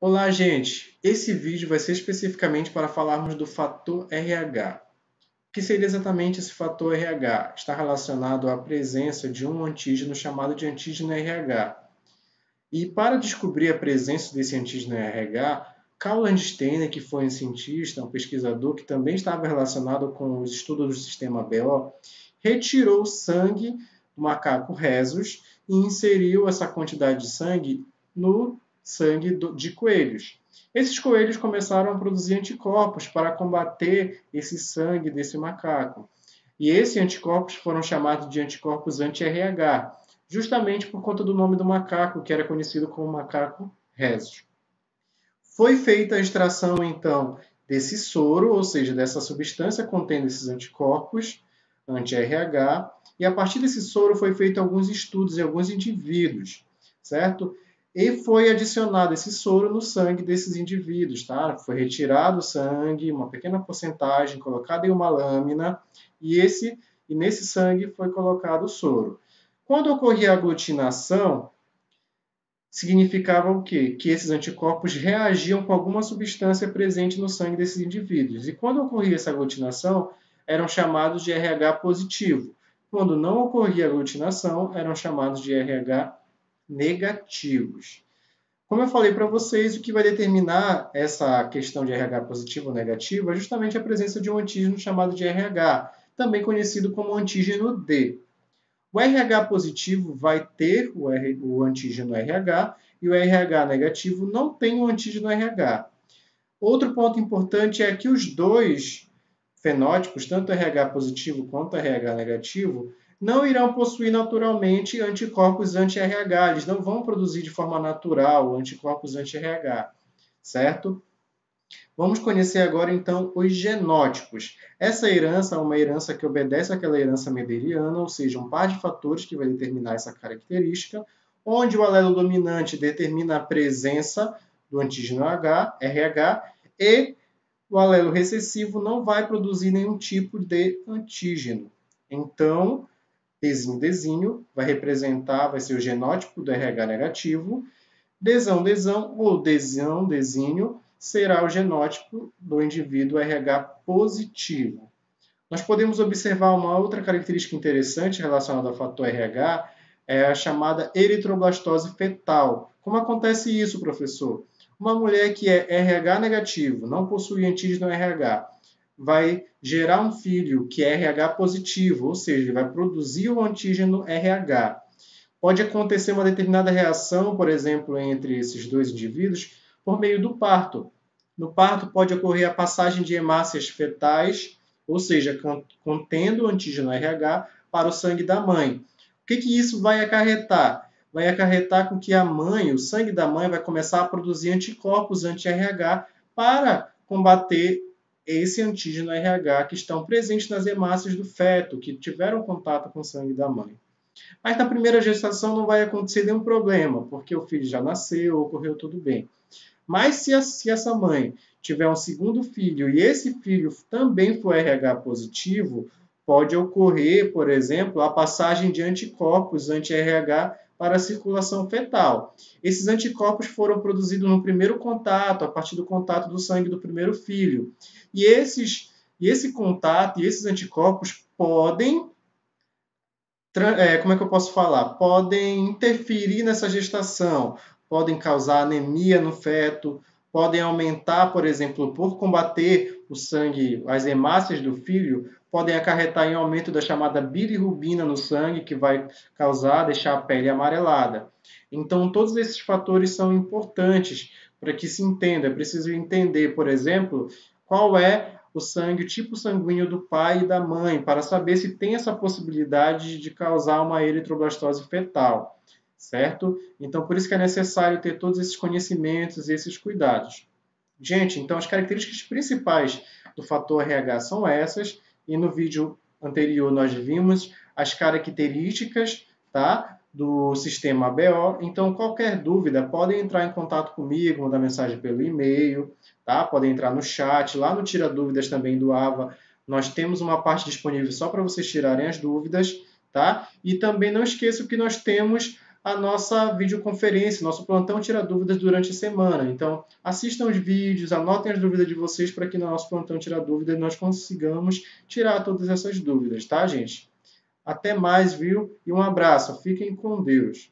Olá, gente! Esse vídeo vai ser especificamente para falarmos do fator RH. O que seria exatamente esse fator RH? Está relacionado à presença de um antígeno chamado de antígeno RH. E para descobrir a presença desse antígeno RH, Carl Landsteiner, que foi um cientista, um pesquisador que também estava relacionado com os estudos do sistema BO, retirou o sangue do macaco rhesus e inseriu essa quantidade de sangue no sangue de coelhos. Esses coelhos começaram a produzir anticorpos para combater esse sangue desse macaco. E esses anticorpos foram chamados de anticorpos anti-RH, justamente por conta do nome do macaco, que era conhecido como macaco rhesus. Foi feita a extração, então, desse soro, ou seja, dessa substância contendo esses anticorpos anti-RH, e a partir desse soro foi feito alguns estudos em alguns indivíduos, certo? E foi adicionado esse soro no sangue desses indivíduos, tá? Foi retirado o sangue, uma pequena porcentagem, colocada em uma lâmina, e nesse sangue foi colocado o soro. Quando ocorria a aglutinação, significava o quê? Que esses anticorpos reagiam com alguma substância presente no sangue desses indivíduos. E quando ocorria essa aglutinação, eram chamados de RH positivo. Quando não ocorria aglutinação, eram chamados de RH negativos. Como eu falei para vocês, o que vai determinar essa questão de RH positivo ou negativo é justamente a presença de um antígeno chamado de RH, também conhecido como antígeno D. O RH positivo vai ter o antígeno RH e o RH negativo não tem o antígeno RH. Outro ponto importante é que os dois fenótipos, tanto RH positivo quanto RH negativo, não irão possuir naturalmente anticorpos anti-RH. Eles não vão produzir de forma natural anticorpos anti-RH, certo? Vamos conhecer agora, então, os genótipos. Essa herança é uma herança que obedece àquela herança mendeliana, ou seja, um par de fatores que vai determinar essa característica, onde o alelo dominante determina a presença do antígeno RH, e o alelo recessivo não vai produzir nenhum tipo de antígeno. Então, Dzinho vai ser o genótipo do RH negativo, Dzão ou Dzinho será o genótipo do indivíduo RH positivo. Nós podemos observar uma outra característica interessante relacionada ao fator RH, é a chamada eritroblastose fetal. Como acontece isso, professor? Uma mulher que é RH negativo, não possui antígeno RH, vai gerar um filho que é RH positivo, ou seja, ele vai produzir o antígeno RH. Pode acontecer uma determinada reação, por exemplo, entre esses dois indivíduos, por meio do parto. No parto pode ocorrer a passagem de hemácias fetais, ou seja, contendo o antígeno RH, para o sangue da mãe. O que isso vai acarretar? Vai acarretar com que a mãe, o sangue da mãe, vai começar a produzir anticorpos anti-RH para combater esse antígeno RH que estão presentes nas hemácias do feto, que tiveram contato com o sangue da mãe. Mas na primeira gestação não vai acontecer nenhum problema, porque o filho já nasceu, ocorreu tudo bem. Mas se essa mãe tiver um segundo filho e esse filho também for RH positivo, pode ocorrer, por exemplo, a passagem de anticorpos anti-RH para a circulação fetal. Esses anticorpos foram produzidos no primeiro contato, a partir do contato do sangue do primeiro filho. E esse contato e esses anticorpos podem como é que eu posso falar? Podem interferir nessa gestação, podem causar anemia no feto, podem aumentar, por exemplo, por combater o sangue, as hemácias do filho, podem acarretar em aumento da chamada bilirrubina no sangue, que vai deixar a pele amarelada. Então, todos esses fatores são importantes para que se entenda. É preciso entender, por exemplo, qual é o sangue, o tipo sanguíneo do pai e da mãe, para saber se tem essa possibilidade de causar uma eritroblastose fetal, certo? Então, por isso que é necessário ter todos esses conhecimentos e esses cuidados. Gente, então as características principais do fator RH são essas, e no vídeo anterior nós vimos as características, tá, do sistema BO. Então, qualquer dúvida, podem entrar em contato comigo, mandar mensagem pelo e-mail, tá? Podem entrar no chat, lá no Tira Dúvidas também do AVA, nós temos uma parte disponível só para vocês tirarem as dúvidas, tá? E também não esqueçam que nós temos a nossa videoconferência, nosso plantão Tira Dúvidas durante a semana. Então, assistam os vídeos, anotem as dúvidas de vocês para que no nosso plantão Tira Dúvidas nós consigamos tirar todas essas dúvidas, tá, gente? Até mais, viu? E um abraço. Fiquem com Deus.